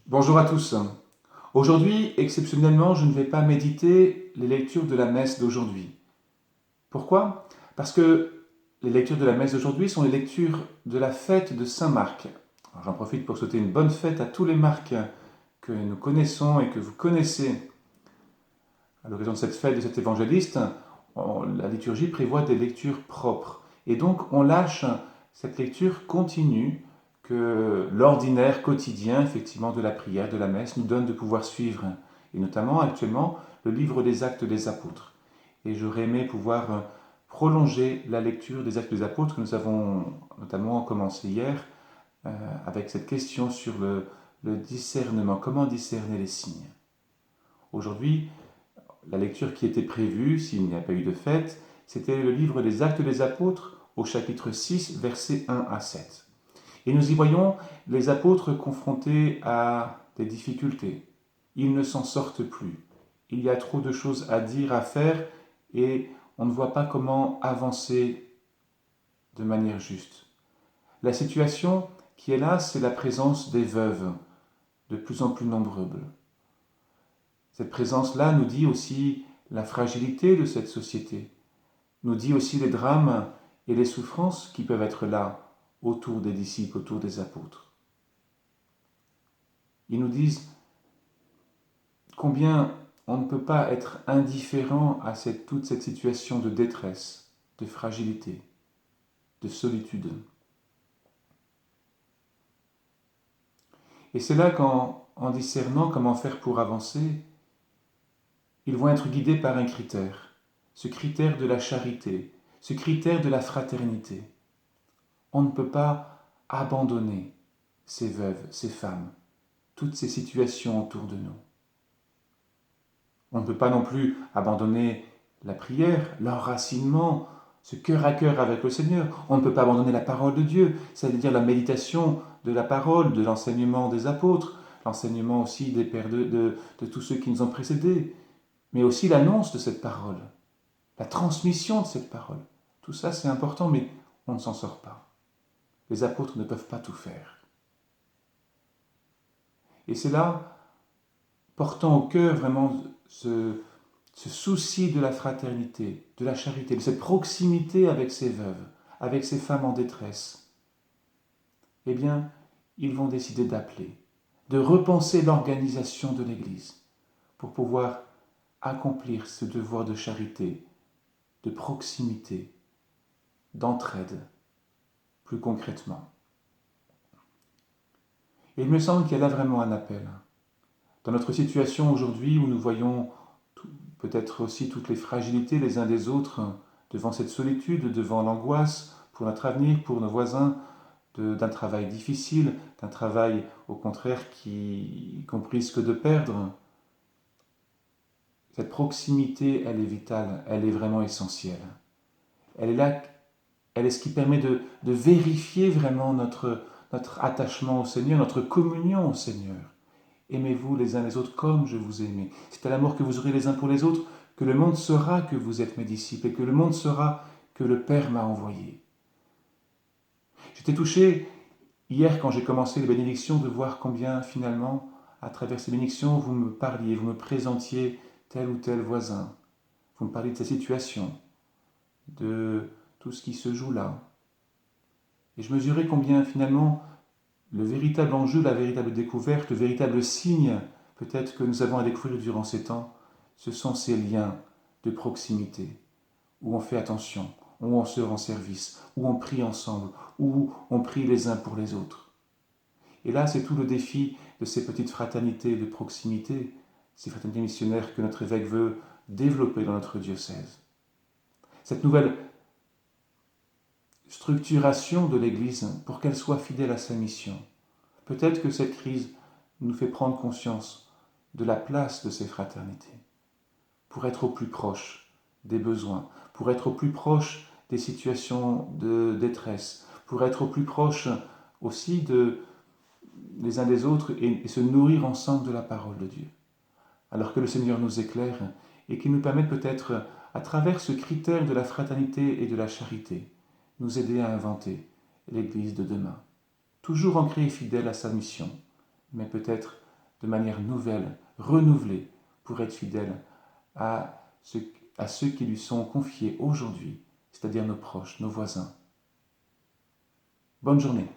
Bonjour à tous. Aujourd'hui, exceptionnellement, je ne vais pas méditer les lectures de la messe d'aujourd'hui. Pourquoi? Parce que les lectures de la messe d'aujourd'hui sont les lectures de la fête de Saint Marc. Alors, j'en profite pour souhaiter une bonne fête à tous les Marcs que nous connaissons et que vous connaissez. À l'occasion de cette fête de cet évangéliste, la liturgie prévoit des lectures propres. Et donc, on lâche cette lecture continue que l'ordinaire quotidien, effectivement, de la prière, de la messe, nous donne de pouvoir suivre. Et notamment, actuellement, le livre des Actes des Apôtres. Et j'aurais aimé pouvoir prolonger la lecture des Actes des Apôtres que nous avons notamment commencé hier, avec cette question sur le discernement. Comment discerner les signes? Aujourd'hui, la lecture qui était prévue, s'il n'y a pas eu de fête, c'était le livre des Actes des Apôtres au chapitre 6, versets 1 à 7. Et nous y voyons les apôtres confrontés à des difficultés. Ils ne s'en sortent plus. Il y a trop de choses à dire, à faire, et on ne voit pas comment avancer de manière juste. La situation qui est là, c'est la présence des veuves, de plus en plus nombreuses. Cette présence-là nous dit aussi la fragilité de cette société, nous dit aussi les drames et les souffrances qui peuvent être là autour des disciples, autour des apôtres. Ils nous disent combien on ne peut pas être indifférent à toute cette situation de détresse, de fragilité, de solitude. Et c'est là qu'en discernant comment faire pour avancer, ils vont être guidés par un critère, ce critère de la charité, ce critère de la fraternité. On ne peut pas abandonner ces veuves, ces femmes, toutes ces situations autour de nous. On ne peut pas non plus abandonner la prière, l'enracinement, ce cœur à cœur avec le Seigneur. On ne peut pas abandonner la parole de Dieu, c'est-à-dire la méditation de la parole, de l'enseignement des apôtres, l'enseignement aussi des pères de tous ceux qui nous ont précédés, mais aussi l'annonce de cette parole, la transmission de cette parole. Tout ça, c'est important, mais on ne s'en sort pas. Les apôtres ne peuvent pas tout faire. Et c'est là, portant au cœur vraiment ce souci de la fraternité, de la charité, de cette proximité avec ces veuves, avec ces femmes en détresse, eh bien, ils vont décider d'appeler, de repenser l'organisation de l'Église pour pouvoir accomplir ce devoir de charité, de proximité, d'entraide, plus concrètement. Et il me semble qu'il y a là vraiment un appel. Dans notre situation aujourd'hui où nous voyons peut-être aussi toutes les fragilités les uns des autres devant cette solitude, devant l'angoisse pour notre avenir, pour nos voisins, d'un travail difficile, d'un travail au contraire qu'on risque de perdre. Cette proximité, elle est vitale, elle est vraiment essentielle. Elle est là, elle est ce qui permet de vérifier vraiment notre attachement au Seigneur, notre communion au Seigneur. Aimez-vous les uns les autres comme je vous ai aimé. C'est à l'amour que vous aurez les uns pour les autres que le monde saura que vous êtes mes disciples et que le monde saura que le Père m'a envoyé. J'étais touché hier quand j'ai commencé les bénédictions de voir combien finalement, à travers ces bénédictions, vous me parliez, vous me présentiez tel ou tel voisin. Vous me parliez de sa situation, de tout ce qui se joue là. Et je mesurais combien finalement le véritable enjeu, la véritable découverte, le véritable signe peut-être que nous avons à découvrir durant ces temps, ce sont ces liens de proximité, où on fait attention, où on se rend service, où on prie ensemble, où on prie les uns pour les autres. Et là, c'est tout le défi de ces petites fraternités de proximité, ces fraternités missionnaires que notre évêque veut développer dans notre diocèse. Cette nouvelle structuration de l'Église pour qu'elle soit fidèle à sa mission. Peut-être que cette crise nous fait prendre conscience de la place de ces fraternités, pour être au plus proche des besoins, pour être au plus proche des situations de détresse, pour être au plus proche aussi les uns des autres et se nourrir ensemble de la parole de Dieu. Alors que le Seigneur nous éclaire et qu'il nous permette peut-être, à travers ce critère de la fraternité et de la charité, nous aider à inventer l'Église de demain. Toujours ancrée et fidèle à sa mission, mais peut-être de manière nouvelle, renouvelée, pour être fidèle à ceux qui lui sont confiés aujourd'hui, c'est-à-dire nos proches, nos voisins. Bonne journée.